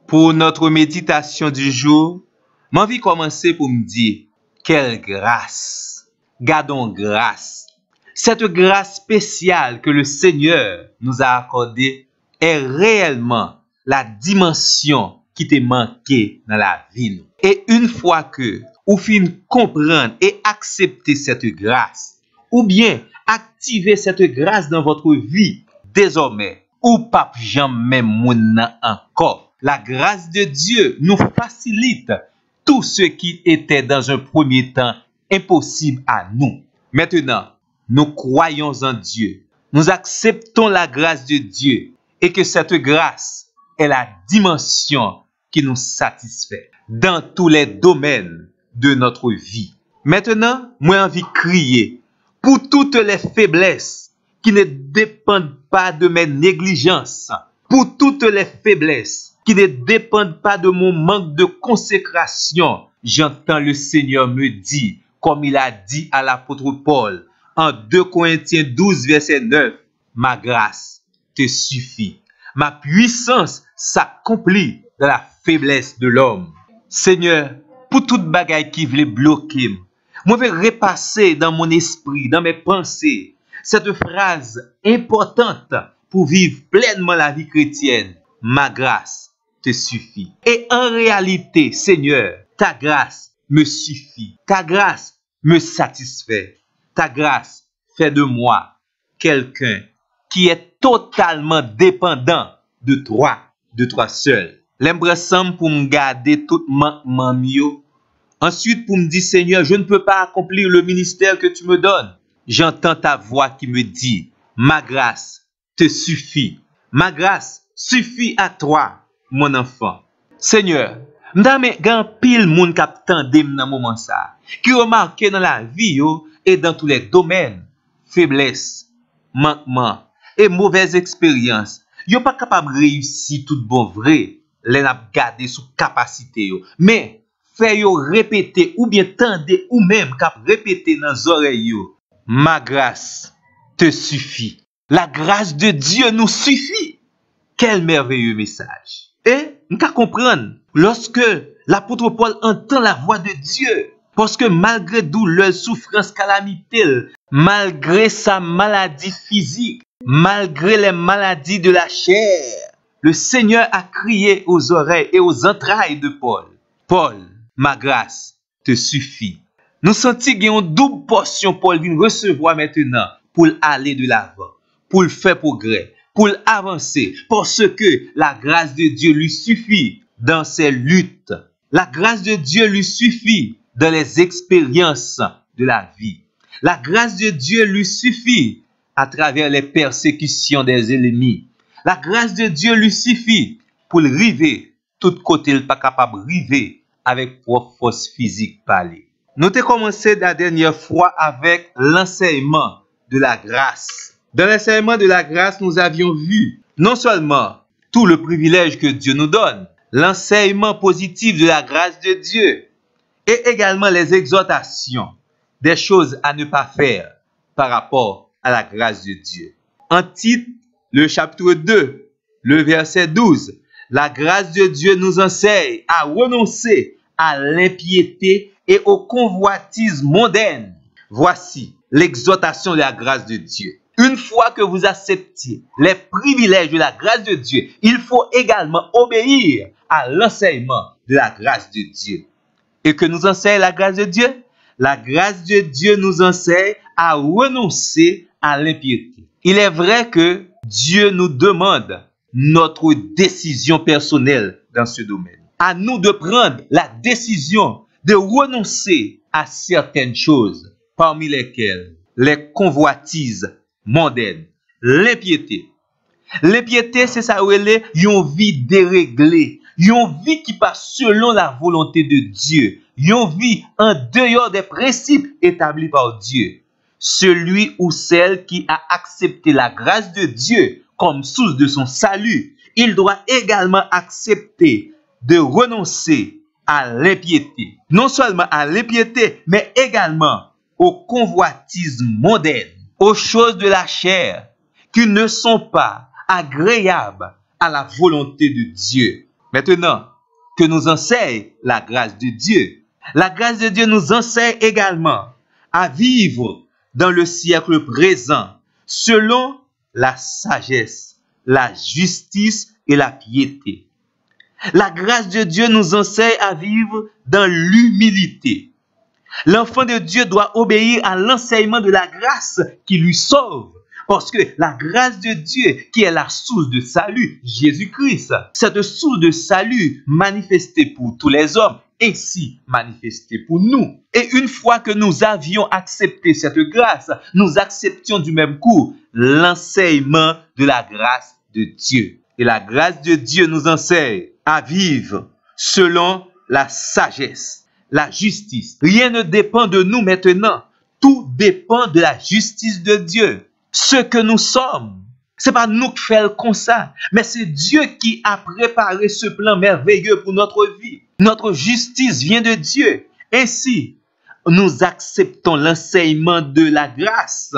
Pour notre méditation du jour, m'envie commencer pour me dire, quelle grâce! Gardons grâce. Cette grâce spéciale que le Seigneur nous a accordée est réellement la dimension qui t'est manquée dans la vie. Et une fois que vous finissez comprendre et accepter cette grâce, ou bien activer cette grâce dans votre vie, désormais, ou pas jamais moun encore. La grâce de Dieu nous facilite tout ce qui était dans un premier temps impossible à nous. Maintenant, nous croyons en Dieu. Nous acceptons la grâce de Dieu et que cette grâce est la dimension qui nous satisfait dans tous les domaines de notre vie. Maintenant, moi, j'ai envie de crier pour toutes les faiblesses qui ne dépendent pas de mes négligences, pour toutes les faiblesses qui ne dépendent pas de mon manque de consécration. J'entends le Seigneur me dire, comme il a dit à l'apôtre Paul, en 2 Corinthiens 12, verset 9, ma grâce te suffit. Ma puissance s'accomplit dans la faiblesse de l'homme. Seigneur, pour toute bagaille qui voulait bloquer, moi je vais repasser dans mon esprit, dans mes pensées, cette phrase importante pour vivre pleinement la vie chrétienne. Ma grâce te suffit. Et en réalité, Seigneur, ta grâce me suffit. Ta grâce me satisfait. Ta grâce fait de moi quelqu'un qui est totalement dépendant de toi seul. L'impression pour me garder tout manquement mieux. Ensuite, pour me dire, Seigneur, je ne peux pas accomplir le ministère que tu me donnes. J'entends ta voix qui me dit, ma grâce te suffit. Ma grâce suffit à toi, mon enfant. Seigneur, m'dame gan pile moun k'ap tande dans moment ça, qui remarque dans la vie yo et dans tous les domaines, faiblesse, manquement et mauvaise expérience. Yo pas capable réussir tout bon vrai, les n'a garder sous capacité yo. Mais fait yo répéter ou bien tande ou même cap répéter dans oreilles yo. Ma grâce te suffit. La grâce de Dieu nous suffit. Quel merveilleux message. Et nous pouvons comprendre lorsque l'apôtre Paul entend la voix de Dieu, parce que malgré douleur, souffrance, calamité, malgré sa maladie physique, malgré les maladies de la chair, le Seigneur a crié aux oreilles et aux entrailles de Paul. Paul, ma grâce te suffit. Nous sentons qu'il y a une double portion Paul vient recevoir maintenant pour aller de l'avant, pour faire progrès, pour avancer, parce que la grâce de Dieu lui suffit dans ses luttes. La grâce de Dieu lui suffit dans les expériences de la vie. La grâce de Dieu lui suffit à travers les persécutions des ennemis. La grâce de Dieu lui suffit pour le river, tout côté il pas capable de river avec propre force physique parler. Nous avons commencé la dernière fois avec l'enseignement de la grâce. Dans l'enseignement de la grâce, nous avions vu non seulement tout le privilège que Dieu nous donne, l'enseignement positif de la grâce de Dieu, et également les exhortations, des choses à ne pas faire par rapport à la grâce de Dieu. En titre, le chapitre 2, le verset 12, la grâce de Dieu nous enseigne à renoncer à l'impiété et aux convoitises mondaines. Voici l'exhortation de la grâce de Dieu. Une fois que vous acceptez les privilèges de la grâce de Dieu, il faut également obéir à l'enseignement de la grâce de Dieu. Et que nous enseigne la grâce de Dieu? La grâce de Dieu nous enseigne à renoncer à l'impiété. Il est vrai que Dieu nous demande notre décision personnelle dans ce domaine. À nous de prendre la décision de renoncer à certaines choses, parmi lesquelles les convoitises mondaines, l'impiété. L'impiété, c'est ça où elle est, une vie déréglée, une vie qui passe selon la volonté de Dieu, une vie en dehors des principes établis par Dieu. Celui ou celle qui a accepté la grâce de Dieu comme source de son salut, il doit également accepter de renoncer à l'impiété. Non seulement à l'impiété, mais également aux convoitises mondaines, aux choses de la chair qui ne sont pas agréables à la volonté de Dieu. Maintenant que nous enseigne la grâce de Dieu, la grâce de Dieu nous enseigne également à vivre dans le siècle présent selon la sagesse, la justice et la piété. La grâce de Dieu nous enseigne à vivre dans l'humilité. L'enfant de Dieu doit obéir à l'enseignement de la grâce qui lui sauve. Parce que la grâce de Dieu, qui est la source de salut, Jésus-Christ, cette source de salut manifestée pour tous les hommes, ainsi manifestée pour nous. Et une fois que nous avions accepté cette grâce, nous acceptions du même coup l'enseignement de la grâce de Dieu. Et la grâce de Dieu nous enseigne à vivre selon la sagesse, la justice. Rien ne dépend de nous maintenant. Tout dépend de la justice de Dieu. Ce que nous sommes, c'est pas nous qui faisons comme ça, mais c'est Dieu qui a préparé ce plan merveilleux pour notre vie. Notre justice vient de Dieu. Ainsi, nous acceptons l'enseignement de la grâce.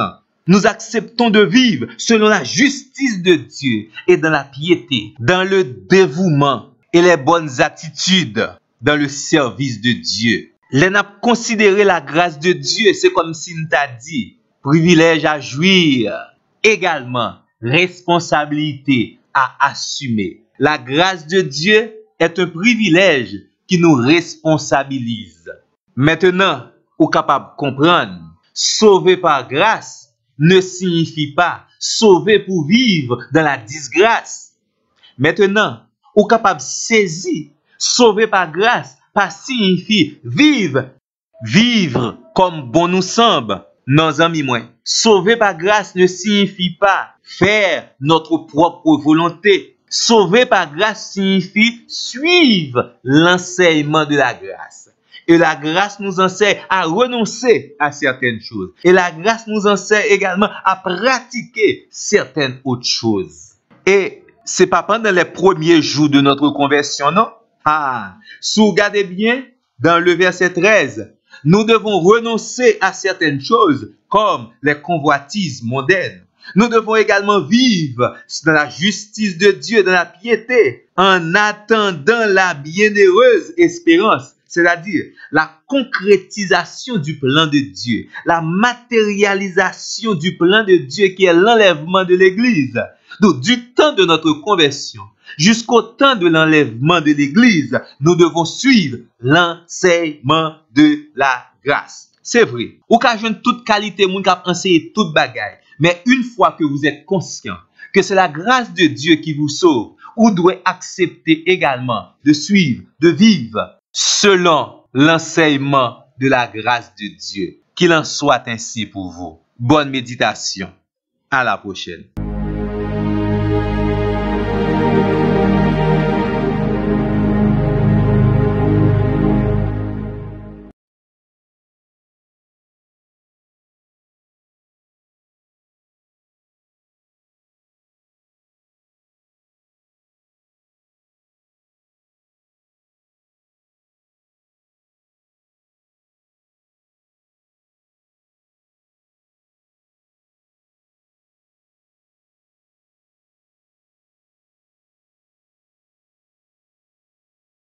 Nous acceptons de vivre selon la justice de Dieu et dans la piété, dans le dévouement et les bonnes attitudes dans le service de Dieu. Les n'a considéré la grâce de Dieu, c'est comme s'il t'a dit, privilège à jouir, également responsabilité à assumer. La grâce de Dieu est un privilège qui nous responsabilise. Maintenant, vous êtes capable de comprendre, sauver par grâce ne signifie pas sauver pour vivre dans la disgrâce. Maintenant, vous êtes capable de saisir, sauver par grâce, pas signifie vivre comme bon nous semble. Non, amis, moi, sauver par grâce ne signifie pas faire notre propre volonté. Sauver par grâce signifie suivre l'enseignement de la grâce. Et la grâce nous enseigne à renoncer à certaines choses. Et la grâce nous enseigne également à pratiquer certaines autres choses. Et c'est pas pendant les premiers jours de notre conversion, non? Si vous regardez bien, dans le verset 13, nous devons renoncer à certaines choses comme les convoitises mondaines. Nous devons également vivre dans la justice de Dieu, dans la piété, en attendant la bienheureuse espérance, c'est-à-dire la concrétisation du plan de Dieu, la matérialisation du plan de Dieu qui est l'enlèvement de l'Église. Donc, du temps de notre conversion jusqu'au temps de l'enlèvement de l'Église, nous devons suivre l'enseignement de la grâce. C'est vrai. Ou qu'à jeune toute qualité, moun k'ap enseigner toute bagaille. Mais une fois que vous êtes conscient que c'est la grâce de Dieu qui vous sauve, vous devez accepter également de suivre, de vivre selon l'enseignement de la grâce de Dieu. Qu'il en soit ainsi pour vous. Bonne méditation. À la prochaine.